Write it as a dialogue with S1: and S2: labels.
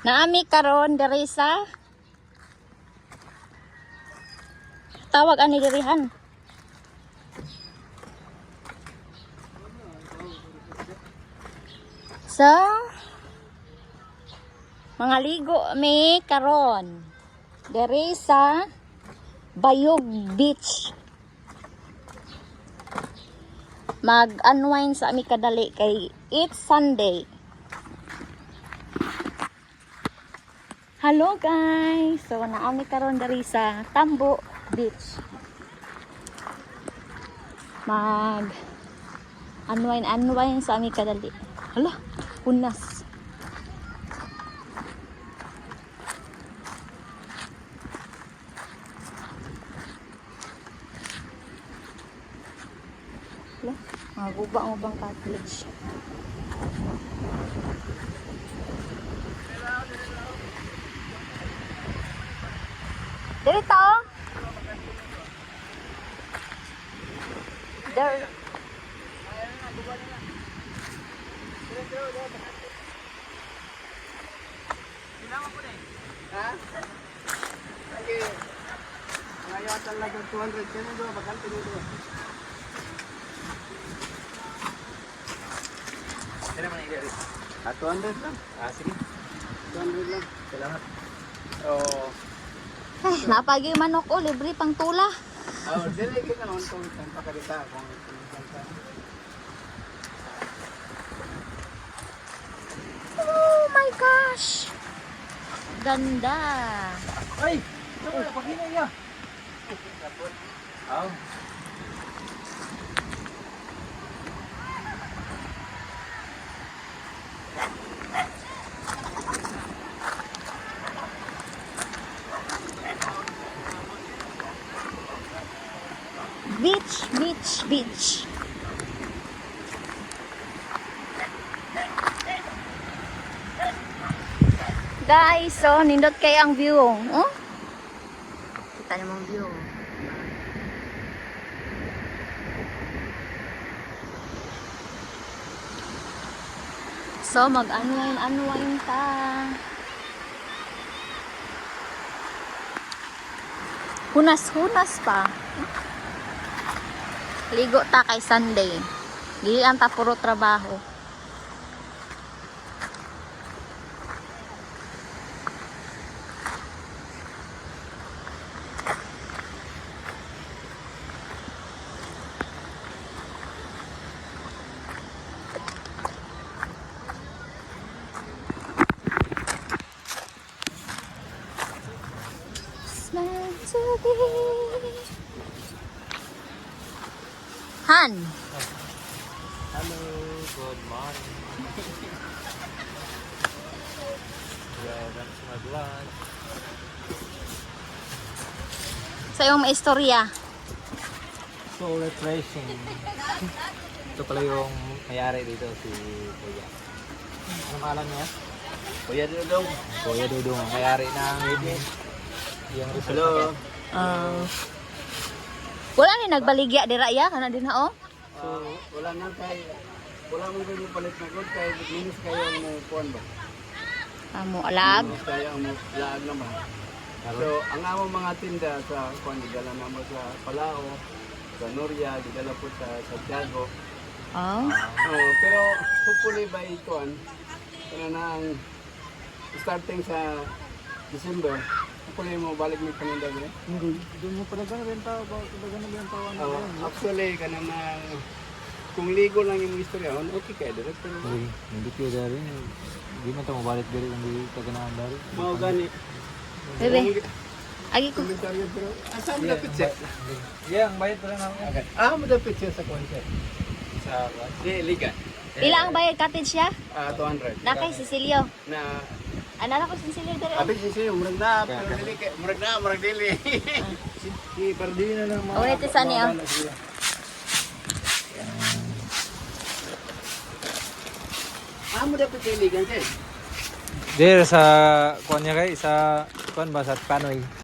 S1: Naami karon diri sa tawag ani dirihan. So mga ligo mi karon diri sa Bayog Beach. Mag-unwind sa ami kadali kay it's Sunday. Hello guys! So naami karon diri sa Tambo Beach. Mag-unwind sa ami kadali. Hala, punas. Hala, mga gubang-ubang cottage. Dito. There.
S2: Ha? Lagi. Ngayatan lang ng 200 kaya doon bakante dito. Kaya man i-ready. 200 lang. Sige. 200 lang. Salamat. Oh.
S1: Ay, napagi manok o libre pang tula.
S2: Oh, dili kita naman kung saan pa kadita kung
S1: Oh my gosh. Ganda.
S2: ay, ito na pagina ya. Oh.
S1: Beach, beach, beach. Guys, so nindot kay ang view. Oh? Kita niyo ang view. So mag-unwind ta. Hunas-hunas pa. Ligo ta kay Sunday. Dili ang ta puro trabaho. It's meant to be. Han.
S2: Hello, good morning. Welcome to my vlog.
S1: Sa iyong maistorya.
S2: So, refreshing. Ito pala yung mayari dito, si Kuya. Ano pangalan niya? Kuya Dudong. Kuya Dudong, ang mayari ng yung resort. Hello.
S1: Wala ni nagbaligya dira ya kana din ha oh.
S2: So, wala mo kayo palit na good kay minus kayo mo kuan ba?
S1: Amo alag.
S2: Minus kayo mo laag naman. So, ang among mga tinda sa kuan gidala namo sa Palao, sa Noria, gidala po sa Santiago.
S1: Oh.
S2: Pero hopefully by kuan kana nang starting sa December, hopefully mo balik ni paninda gani.
S3: Hindi, doon mo pala gano'n benta ba? Pala gano'n benta ano yan?
S2: Actually kana mang kung ligo lang yung istorya, okay kay direct pero
S3: Hindi kaya dari. Hindi man ito mabalik dari kung hindi ka ganahan dari.
S2: mao gani.
S1: Bebe. Agi ko.
S2: Komentaryo pero asa mo dapat siya?
S3: Yeah, ang bayad pala namin.
S2: Okay. Mo dapat siya sa concert. Sa liga.
S1: Pila ang bayad cottage ya?
S2: 200.
S1: Nakay Cecilio.
S2: Na
S1: Anala ko Cecilio diri.
S2: abi siya murag na pero dili kay murag dili.
S3: Si Pardina lang
S1: Oh, ito sa niya.
S2: Mo dapat siya ligan siya.
S3: There sa kuan niya kay sa kuan ba sa Panoy.